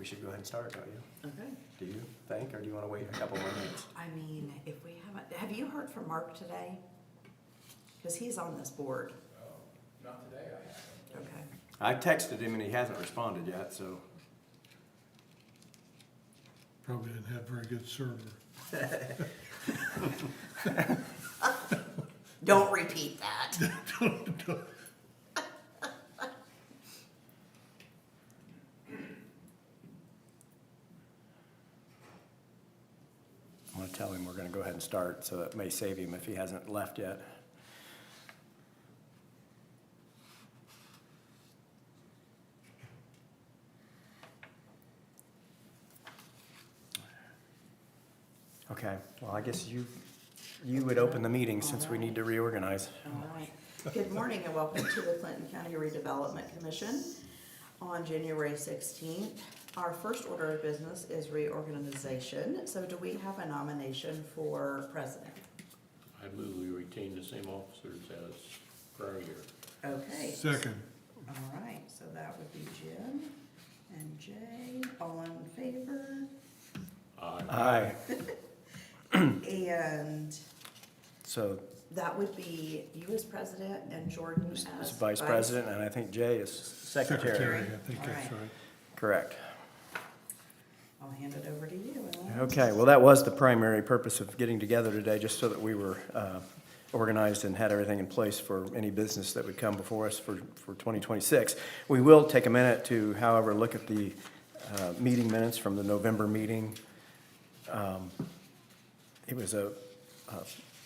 should go ahead and start, don't you? Okay. Do you think, or do you want to wait a couple more minutes? I mean, if we haven't, have you heard from Mark today? Because he's on this board. Not today, I haven't. Okay. I texted him and he hasn't responded yet, so. Probably didn't have very good server. Don't repeat that. I'm going to tell him we're going to go ahead and start, so it may save him if he hasn't left yet. Okay, well, I guess you would open the meeting since we need to reorganize. All right. Good morning and welcome to the Clinton County Redevelopment Commission on January 16th. Our first order of business is reorganization. So do we have a nomination for president? I move we retain the same officers as prior year. Okay. Second. All right, so that would be Jim and Jay. All in favor? Aye. And So, that would be you as president and Jordan as Vice President, and I think Jay is Secretary. I think that's All right. right. Correct. I'll hand it over to you. Ellen. Okay, well, that was the primary purpose of getting together today, just so that we were organized and had everything in place for any business that would come before us for 2026. We will take a minute to, however, look at the meeting minutes from the November meeting. It was a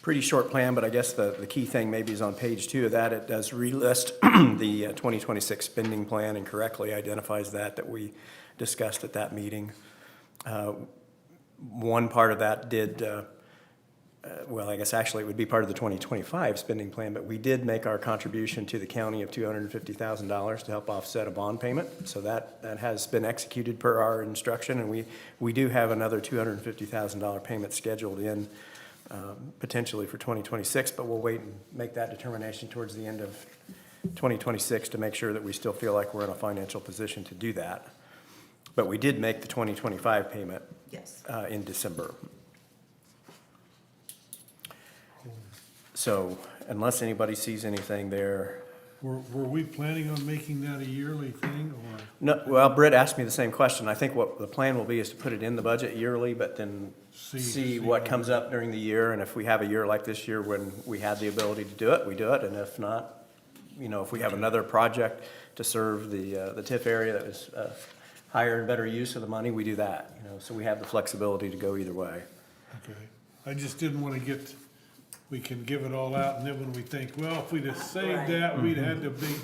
pretty short plan, but I guess the key thing maybe is on page 2 of that. It does relist the 2026 spending plan and correctly identifies that we discussed at that meeting. One part of that did, well, I guess actually it would be part of the 2025 spending plan, but we did make our contribution to the county of $250,000 to help offset a bond payment. So that has been executed per our instruction, and we do have another $250,000 payment scheduled in potentially for 2026, but we'll wait and make that determination towards the end of 2026 to make sure that we still feel like we're in a financial position to do that. But we did make the 2025 payment Yes. in December. So unless anybody sees anything there. Were we planning on making that a yearly thing, or? No, well, Britt asked me the same question. I think what the plan will be is to put it in the budget yearly, but then see what comes up during the year. And if we have a year like this year when we had the ability to do it, we do it. And if not, you know, if we have another project to serve the TIF area that was higher and better use of the money, we do that. You know, so we have the flexibility to go either way. Okay. I just didn't want to get, we can give it all out, and then when we think, well, if we'd have saved Right. that, we'd had the big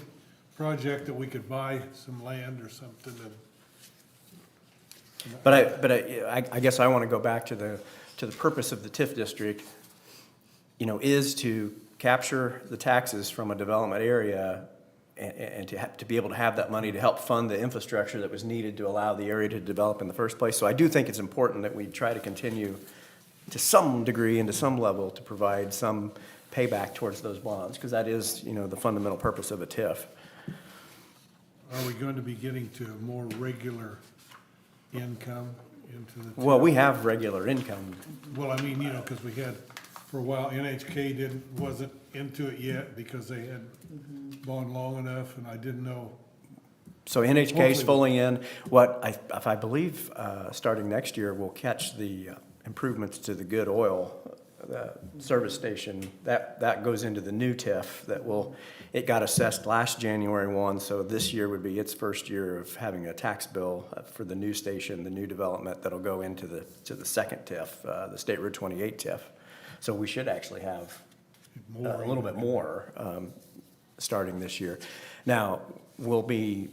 project that we could buy some land or something and. But I guess I want to go back to the purpose of the TIF district, you know, is to capture the taxes from a development area and to be able to have that money to help fund the infrastructure that was needed to allow the area to develop in the first place. So I do think it's important that we try to continue to some degree and to some level to provide some payback towards those bonds, because that is, you know, the fundamental purpose of a TIF. Are we going to be getting to a more regular income into the? Well, we have regular income. Well, I mean, you know, because we had, for a while, NHK wasn't into it yet because they had gone long enough, and I didn't know. So NHK is fully in. If I believe, starting next year, we'll catch the improvements to the Good Oil service station. That goes into the new TIF it got assessed last January 1, so this year would be its first year of having a tax bill for the new station, the new development that'll go into the second TIF, the State Road 28 TIF. So we should actually have a little bit more starting this year. Now, we'll be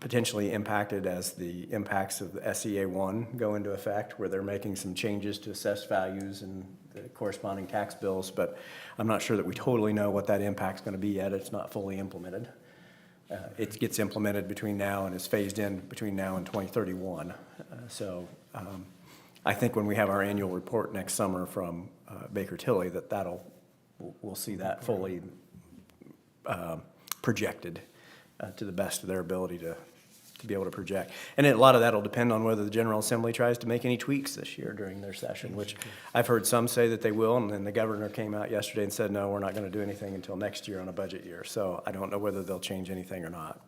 potentially impacted as the impacts of the SEA 1 go into effect, where they're making some changes to assessed values and the corresponding tax bills, but I'm not sure that we totally know what that impact's going to be yet. It's not fully implemented. It gets implemented between now and is phased in between now and 2031. I think when we have our annual report next summer from Baker Tilly, we'll see that fully projected to the best of their ability to be able to project. And a lot of that will depend on whether the General Assembly tries to make any tweaks this year during their session, which I've heard some say that they will, and then the governor came out yesterday and said, no, we're not going to do anything until next year on a budget year. So I don't know whether they'll change anything or not.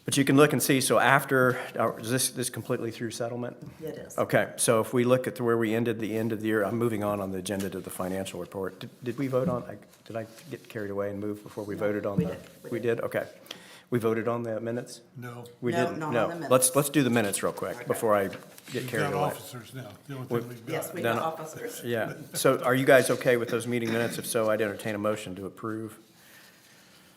But you can look and see, so after, is this completely through settlement? It is. Okay, so if we look at where we ended the end of the year, I'm moving on the agenda to the financial report. Did we vote on, did I get carried away and move before we No, voted on we the? did, we We did, okay. We voted on the minutes? No. We No, didn't. not on the minutes. Let's do the minutes real quick before I get We've carried got away. officers now, the only thing we've got. Yes, we Then- got officers. Yeah, so are you guys okay with those meeting minutes? If so, I'd entertain a motion to approve.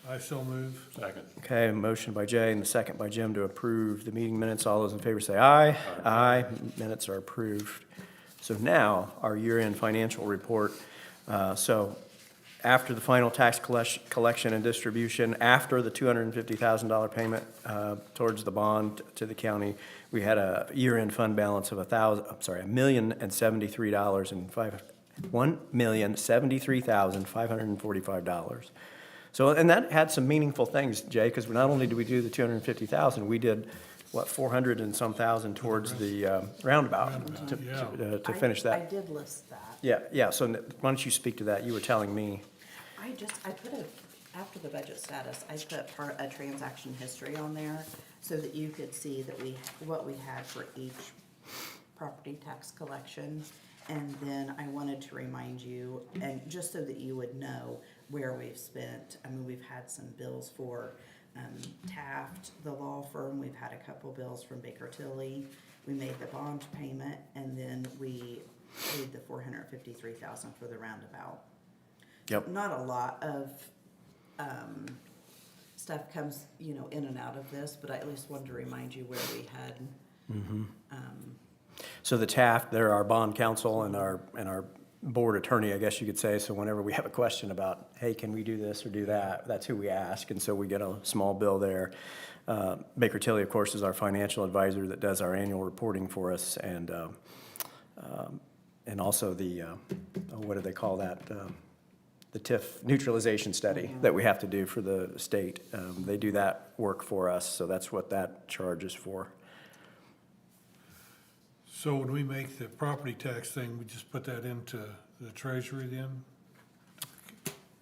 I so move. Second. Okay, a motion by Jay and the second by Jim to approve the meeting minutes. All those in favor say aye. Aye. Minutes are approved. So now, our year-end financial report. So after the final tax collection and distribution, after the $250,000 payment towards the bond to the county, we had a year-end fund balance of $1,073,545. So, and that had some meaningful things, Jay, because not only did we do the 250,000, we did, what, 400 and some thousand towards the roundabout to finish I that. did list that. Yeah, so why don't you speak to that? You were telling me. I put after the budget status, I put a transaction history on there so that you could see that what we had for each property tax collection. And then I wanted to remind you, and just so that you would know where we've spent. I mean, we've had some bills for Taft, the law firm. We've had a couple bills from Baker Tilly. We made the bond payment, and then we paid the $453,000 for the roundabout. Yep. Not a lot of stuff comes, in and out of this, but I at least wanted to remind you where we had. So the Taft, they're our bond counsel and our board attorney, I guess you could say. So whenever we have a question about, hey, can we do this or do that, that's who we ask. And so we get a small bill there. Baker Tilly, of course, is our financial advisor that does our annual reporting for us. And also the, what do they call that? The TIF neutralization study that we have to do for the state. They do that work for us. So that's what that charge is for. So when we make the property tax thing, we just put that into the treasury then?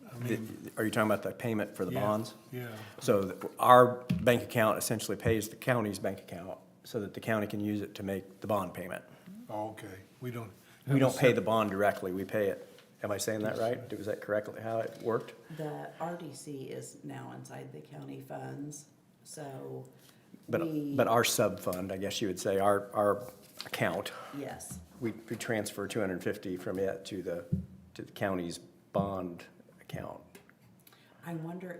I mean, Are you talking about the payment for the yeah, bonds? Yeah, So our bank account essentially pays the county's bank account so that the county can use it to make the bond payment. oh, okay, we don't. We don't pay the bond directly, we pay it. Am I saying that right? Was that correctly how it worked? The RDC is now inside the county funds, so But our sub-fund, I guess you would say, our account, yes. we transfer 250 from it to the county's bond account. I wonder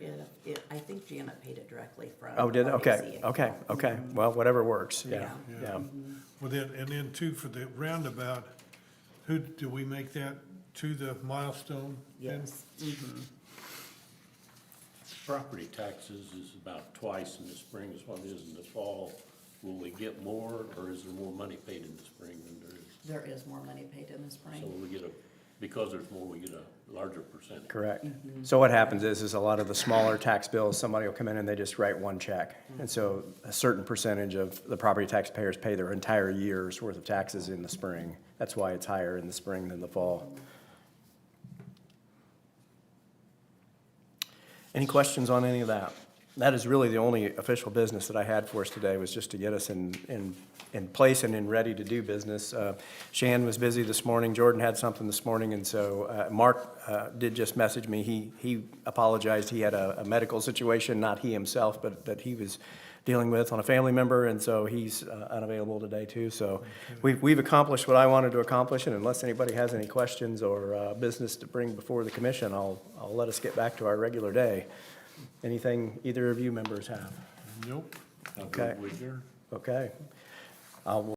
I think Janet paid it directly from. Oh, did it? RDC Okay. account. Well, whatever works, Yeah. yeah. Well, then, and then too, for the roundabout, do we make that to the milestone? then? Yes. Mhm. Property taxes is about twice in the spring is what it is in the fall. Will we get more, or is there more money paid in the spring than there is? There is more money paid in the So spring. we get because there's more, we get a larger percentage. Correct. So what happens is a lot of the smaller tax bills, somebody will come in and they just write one check. And so a certain percentage of the property taxpayers pay their entire year's worth of taxes in the spring. That's why it's higher in the spring than the fall. Any questions on any of that? That is really the only official business that I had for us today, was just to get us in place and in ready to do business. Shan was busy this morning, Jordan had something this morning, and so Mark did just message me. He apologized, he had a medical situation, not he himself, but that he was dealing with on a family member, and so he's unavailable today too. So we've accomplished what I wanted to accomplish, and unless anybody has any questions or business to bring before the commission, I'll let us get back to our regular day. Anything either of you members have? Nope. I'll Okay. go with your- Okay. I'll